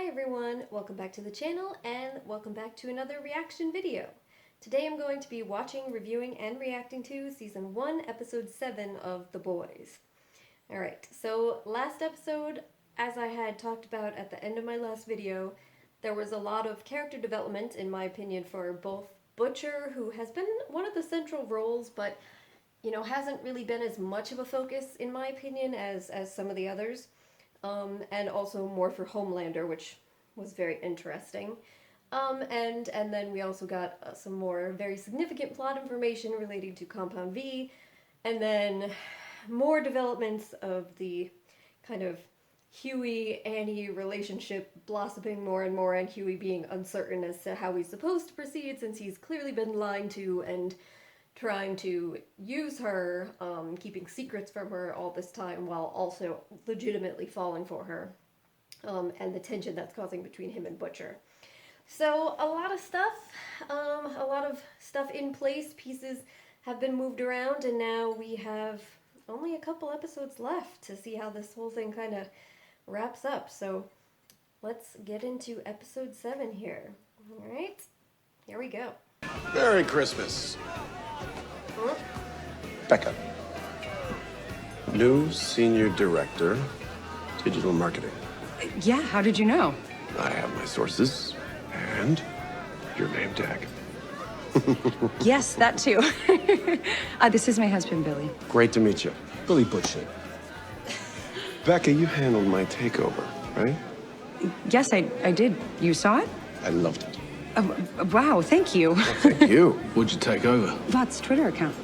Hi everyone, welcome back to the channel and welcome back to another reaction video. Today I'm going to be watching, reviewing, and reacting to Season 1, Episode 7 of The Boys. Alright, so last episode, as I had talked about at the end of my last video, there was a lot of character development, in my opinion, for both Butcher, who has been one of the central roles, but, you know, hasn't really been as much of a focus, in my opinion, as some of the others. And also more for Homelander, which was very interesting. And then we also got some more very significant plot information relating to Compound V, and then more developments of the kind of Huey-Annie relationship blossoming more and more, and Huey being uncertain as to how he's supposed to proceed since he's clearly been lied to and trying to use her, keeping secrets from her all this time while also legitimately falling for her, and the tension that's causing between him and Butcher. So a lot of stuff in place, pieces have been moved around, and now we have only a couple episodes left to see how this whole thing kind of wraps up. So let's get into episode 7 here. Alright, here we go. Merry Christmas. Becca. New Senior Director, Digital Marketing. Yeah, how did you know? I have my sources and your name tag. Yes, that too. This is my husband, Billy. Great to meet you. Billy Butcher. Becca, you handled my takeover, right? Yes, I did. You saw it? I loved it. Wow, thank you. Well, thank you. What'd you take over? Vot's Twitter account.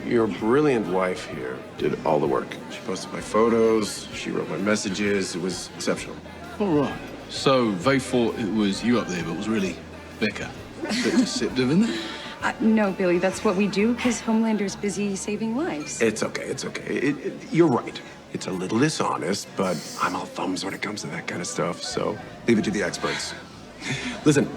Your brilliant wife here did all the work. She posted my photos, she wrote my messages. It was exceptional. All right. So they thought it was you up there, but it was really Becca. Bit deceptive, isn't it? No, Billy, that's what we do because Homelander's busy saving lives. It's okay, it's okay. You're right. It's a little dishonest, but I'm all thumbs when it comes to that kind of stuff, so leave it to the experts. Listen,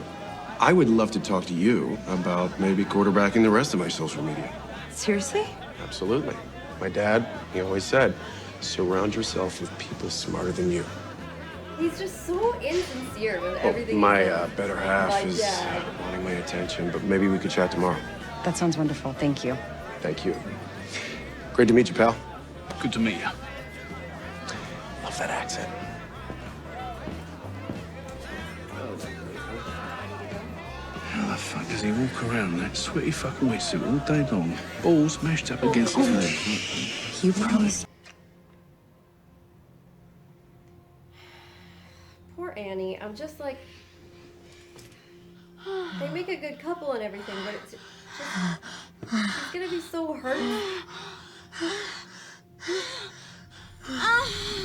I would love to talk to you about maybe quarterbacking the rest of my social media. Seriously? Absolutely. My dad, he always said, surround yourself with people smarter than you. He's just so insincere with everything. My better half My is dad. wanting my attention, but maybe we could chat tomorrow. That sounds wonderful. Thank you. Thank you. Great to meet you, pal. Good to meet you. Love that accent. How the fuck does he walk around in that sweaty fucking wetsuit all day long? Balls mashed up against his leg. You promised. Poor Annie. I'm just like, they make a good couple and everything, but it's just, she's gonna be so hurt.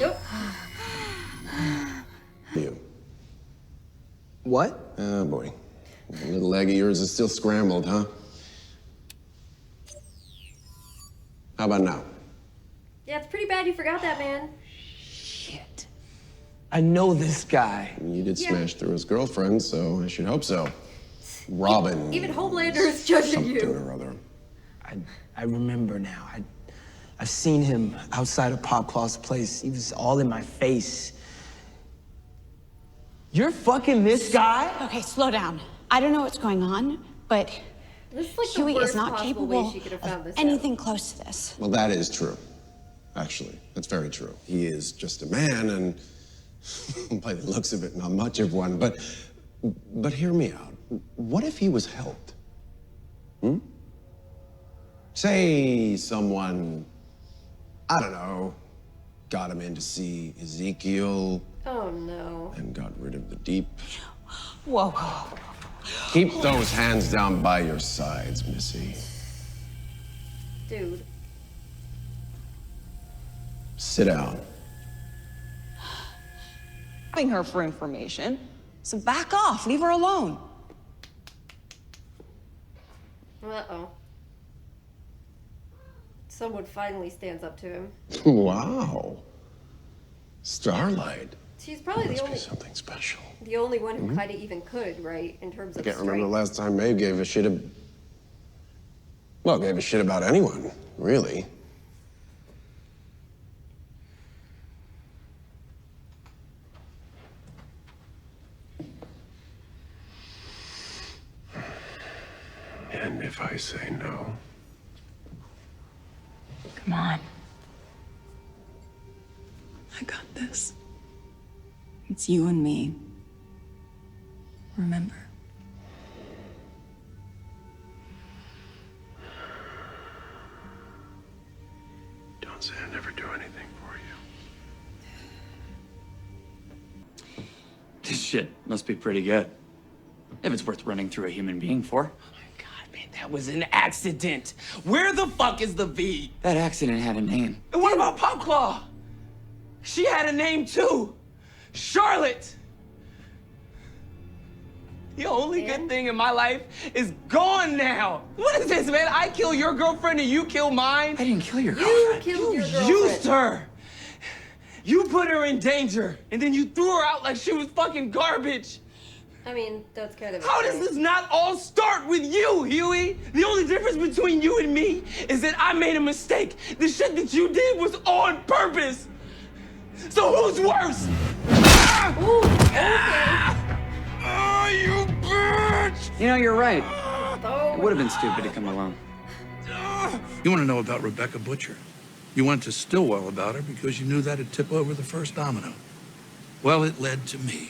Nope. You. What? Oh, boy. The little leg of yours is still scrambled, huh? How about now? Yeah, it's pretty bad you forgot that, man. Shit. I know this guy. You did Yeah. smash through his girlfriend, so I should hope so. Robin. Even Homelander is judging something you. or other. I remember now. I've seen him outside of Popclaw's place. He was all in my face. You're fucking this guy? Okay, slow down. I don't know what's going on, but This is like Huey the worst is not possible capable way she could have of found this anything out. close to this. Well, that is true. Actually, that's very true. He is just a man, and by the looks of it, not much of one. But hear me out. What if he was helped? Say someone, I don't know, got him in to see Ezekiel Oh no. and got rid of the deep. Whoa. Keep those hands down by your sides, Missy. Dude. Sit down. Having her for information. So back off, leave her alone. Uh-oh. Someone finally stands up to him. Wow. Starlight. She's probably Must the be only something special. one who kind of even could, right? In terms I of can't remember the strength. last time Maeve gave a shit gave a shit about anyone, really. And if I say no? Come on. I got this. It's you and me. Remember? Don't say I never do anything for you. This shit must be pretty good. If it's worth running through a human being for. God, man, that was an accident. Where the fuck is the V? That accident had a name. And what about Popclaw? She had a name too. Charlotte. The only good thing in my life is gone now. What is this, man? I kill your girlfriend and you kill mine? I didn't kill your You girlfriend. killed your girlfriend. Used her. You put her in danger, and then you threw her out like she was fucking garbage. I mean, that's kind of. How does this not all start with you, Huey? The only difference between you and me is that I made a mistake. The shit that you did was on purpose. So who's worse? Ooh, okay. Oh, you bitch! You know, you're right. Oh, It would have been stupid to come alone. You want to know about Rebecca Butcher? You went to Stillwell about her because you knew that'd tip over the first domino. Well, it led to me.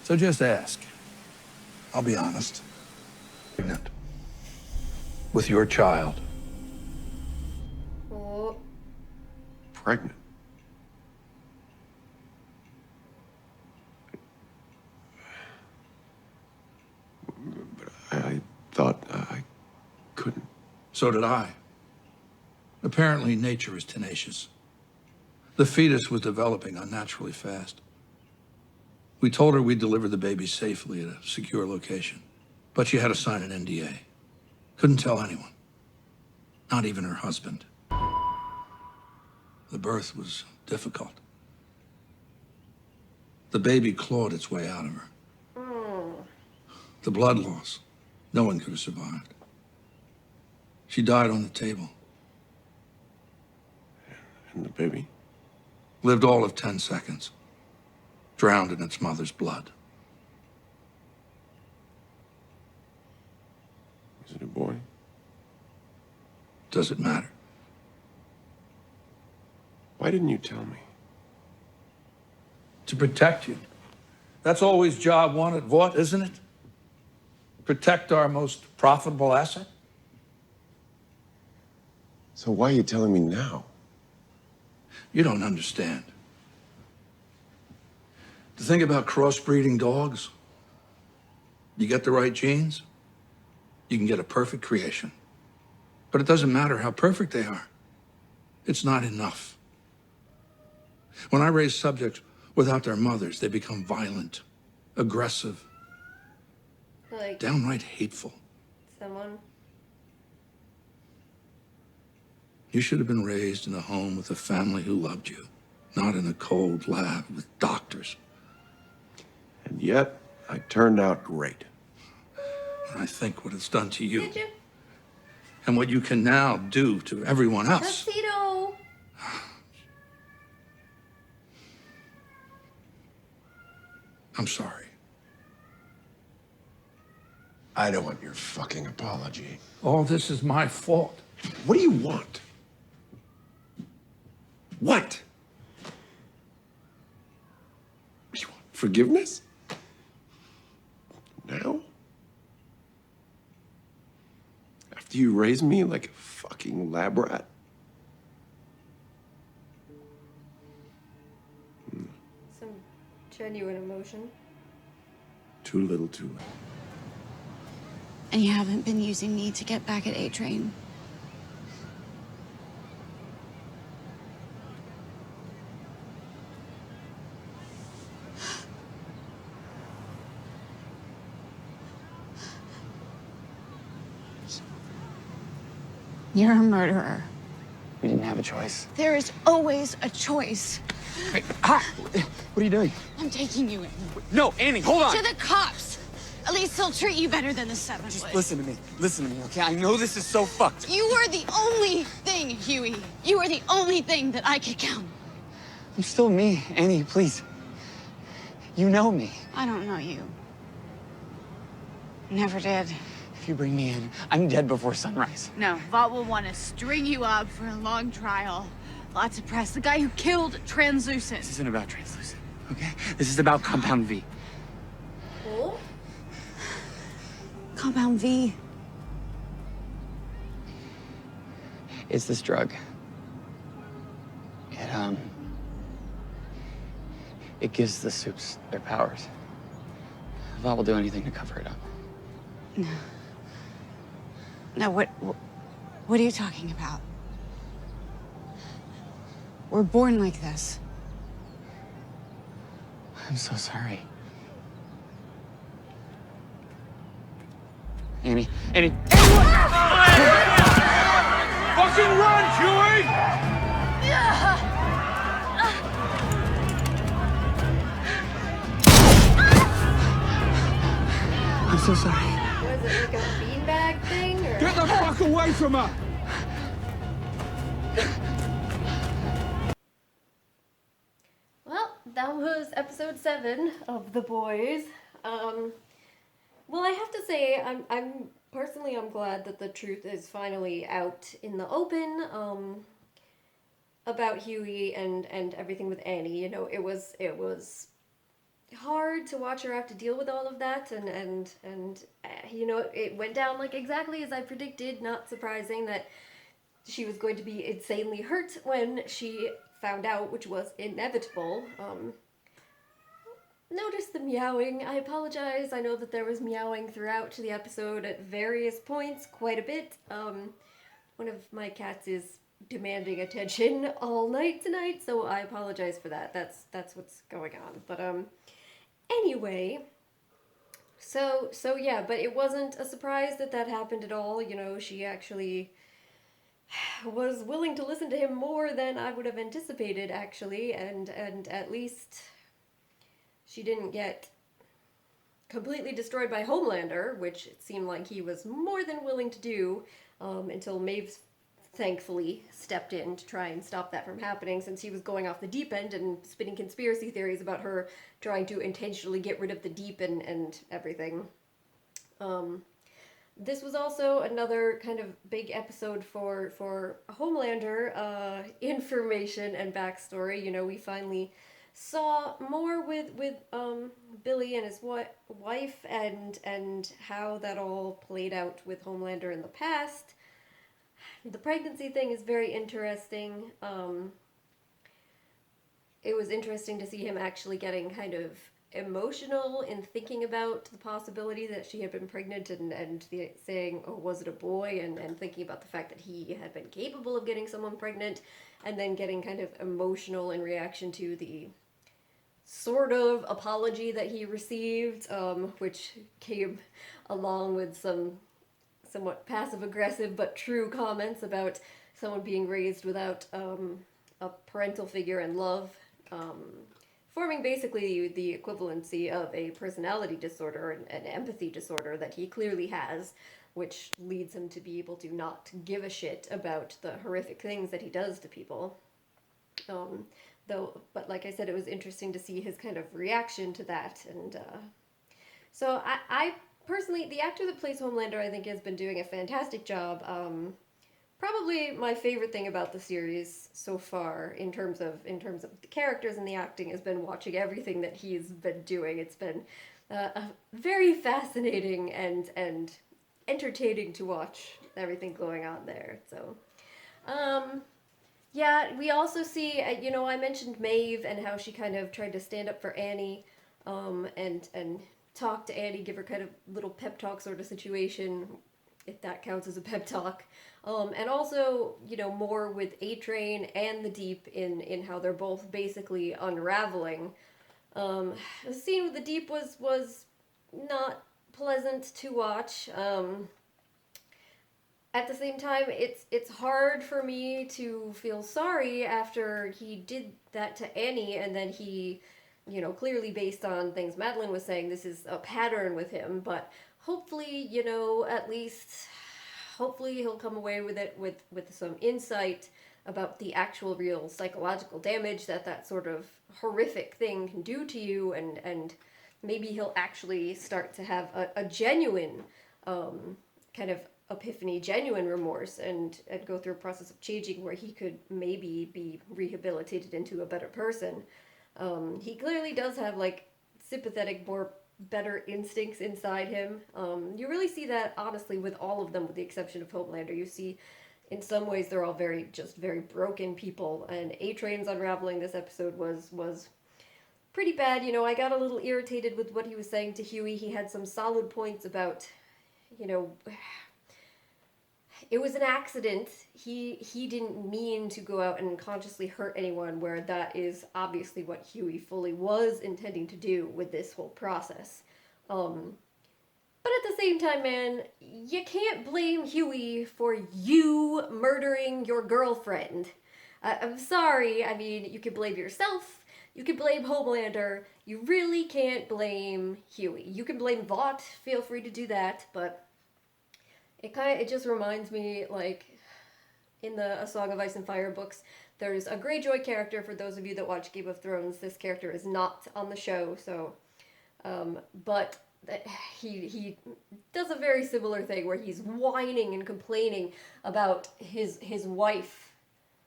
So just ask. I'll be honest. Pregnant. With your child. oh, Pregnant. But I thought I couldn't. So did I. Apparently, nature is tenacious. The fetus was developing unnaturally fast. We told her we'd deliver the baby safely at a secure location, but she had to sign an NDA. Couldn't tell anyone, not even her husband. The birth was difficult. The baby clawed its way out of her. The blood loss, no one could have survived. She died on the table. And the baby? Lived all of 10 seconds. Drowned in its mother's blood. Is it a boy? Does it matter? Why didn't you tell me? To protect you. That's always job one at Vought, isn't it? Protect our most profitable asset? So why are you telling me now? You don't understand. To think about crossbreeding dogs, you get the right genes, you can get a perfect creation. But it doesn't matter how perfect they are. It's not enough. When I raise subjects without their mothers, they become violent, aggressive, like downright hateful. someone. You should have been raised in a home with a family who loved you, not in a cold lab with doctors. And yet, I turned out great. And I think what it's done to you, Did you? and what you can now do to everyone else. Tuxedo. I'm sorry. I don't want your fucking apology. All this is my fault. What do you want? What? You want forgiveness? Now? After you raised me like a fucking lab rat? Some genuine emotion. Too little, too late. And you haven't been using me to get back at A-Train. You're a murderer. We didn't have a choice. There is always a choice. What are you doing? I'm taking you in. No, Annie, hold on. To the cops. At least they'll treat you better than the Seven would. Listen to me. Listen to me, okay? I know this is so fucked. You were the only thing, Huey. You were the only thing that I could count. I'm still me, Annie, please. You know me. I don't know you. Never did. If you bring me in, I'm dead before sunrise. No, Vought will want to string you up for a long trial. Lots of press. The guy who killed Translucent. This isn't about Translucent, okay? This is about Compound V. Cool. Compound V. It's this drug. It gives the soups their powers. Vought will do anything to cover it up. No, what are you talking about? We're born like this. I'm so sorry. Annie! Fucking run, Huey! I'm so sorry. Was it like a beanbag thing? Or? Get the fuck away from her! Well, that was episode 7 of The Boys. Well, I have to say, I'm personally, I'm glad that the truth is finally out in the open, about Huey and everything with Annie. You know, it was hard to watch her have to deal with all of that, and you know, it went down like exactly as I predicted. Not surprising that she was going to be insanely hurt when she found out, which was inevitable. Notice the meowing. I apologize. I know that there was meowing throughout the episode at various points, quite a bit. One of my cats is demanding attention all night tonight, so I apologize for that. That's what's going on. But anyway, so yeah, but it wasn't a surprise that that happened at all. You know, she actually was willing to listen to him more than I would have anticipated, actually, and at least she didn't get completely destroyed by Homelander, which it seemed like he was more than willing to do, until Maeve thankfully stepped in to try and stop that from happening, since he was going off the deep end and spinning conspiracy theories about her trying to intentionally get rid of the deep and everything. This was also another kind of big episode for Homelander, information and backstory. You know, we finally saw more with Billy and his wife and how that all played out with Homelander in the past. The pregnancy thing is very interesting. It was interesting to see him actually getting kind of emotional in thinking about the possibility that she had been pregnant and saying, oh, was it a boy? And thinking about the fact that he had been capable of getting someone pregnant, and then getting kind of emotional in reaction to the sort of apology that he received, which came along with some somewhat passive-aggressive but true comments about someone being raised without a parental figure and love, forming basically the equivalency of a personality disorder and an empathy disorder that he clearly has, which leads him to be able to not give a shit about the horrific things that he does to people. But like I said, it was interesting to see his kind of reaction to that, and so I personally, the actor that plays Homelander, I think, has been doing a fantastic job. Probably my favorite thing about the series so far, in terms of the characters and the acting, has been watching everything that he's been doing. It's been very fascinating and entertaining to watch everything going on there. So, yeah, we also see, you know, I mentioned Maeve and how she kind of tried to stand up for Annie, and talk to Annie, give her kind of little pep talk sort of situation, if that counts as a pep talk. And also, you know, more with A-Train and the Deep in how they're both basically unraveling. The scene with the Deep was not pleasant to watch. At the same time, it's hard for me to feel sorry after he did that to Annie, and then he, you know, clearly based on things Madeline was saying, this is a pattern with him, but hopefully, you know, at least, hopefully he'll come away with it with some insight about the actual real psychological damage that sort of horrific thing can do to you, and maybe he'll actually start to have a genuine kind of epiphany, genuine remorse, and go through a process of changing where he could maybe be rehabilitated into a better person. He clearly does have like sympathetic, more better instincts inside him. You really see that honestly with all of them, with the exception of Homelander. You see, in some ways, they're all very broken people. And A-Train's unraveling this episode was pretty bad. You know, I got a little irritated with what he was saying to Huey. He had some solid points about, you know, it was an accident. He didn't mean to go out and consciously hurt anyone, where that is obviously what Huey fully was intending to do with this whole process. But at the same time, man, you can't blame Huey for you murdering your girlfriend. I'm sorry. I mean, you could blame yourself. You could blame Homelander. You really can't blame Huey. You can blame Vought. Feel free to do that, but it just reminds me, like, in the A Song of Ice and Fire books, there's a Greyjoy character. For those of you that watch Game of Thrones, this character is not on the show, so, but he does a very similar thing where he's whining and complaining about his wife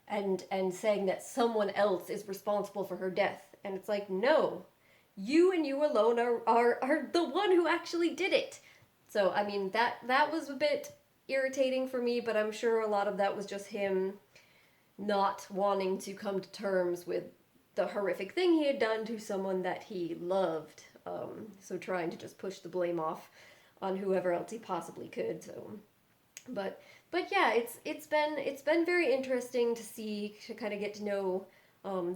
and saying that someone else is responsible for her death. And it's like, no, you and you alone are the one who actually did it. So, I mean, that was a bit irritating for me, but I'm sure a lot of that was just him not wanting to come to terms with the horrific thing he had done to someone that he loved. So trying to just push the blame off on whoever else he possibly could. So, but yeah, it's been very interesting to kind of get to know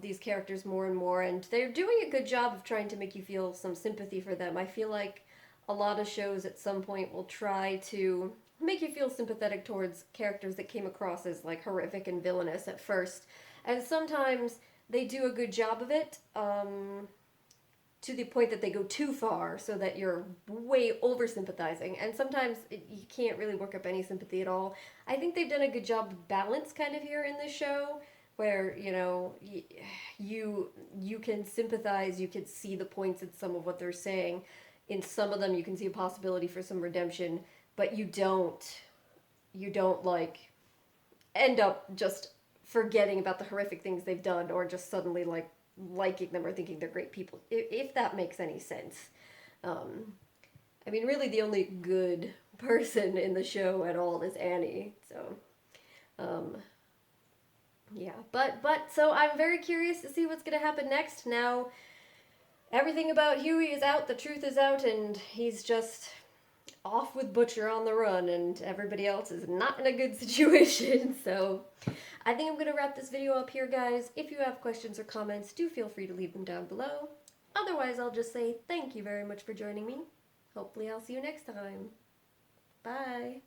these characters more and more, and they're doing a good job of trying to make you feel some sympathy for them. I feel like a lot of shows at some point will try to make you feel sympathetic towards characters that came across as like horrific and villainous at first, and sometimes they do a good job of it. To the point that they go too far, so that you're way over sympathizing, and sometimes you can't really work up any sympathy at all. I think they've done a good job of balance kind of here in this show, where, you know, you can sympathize, you can see the points in some of what they're saying. In some of them, you can see a possibility for some redemption, but you don't like end up just forgetting about the horrific things they've done, or just suddenly like liking them or thinking they're great people, if that makes any sense. I mean, really the only good person in the show at all is Annie, so yeah, but so I'm very curious to see what's gonna happen next. Now everything about Huey is out, the truth is out, and he's just off with Butcher on the run, and everybody else is not in a good situation. So I think I'm going to wrap this video up here, guys. If you have questions or comments, do feel free to leave them down below. Otherwise, I'll just say thank you very much for joining me. Hopefully I'll see you next time. Bye.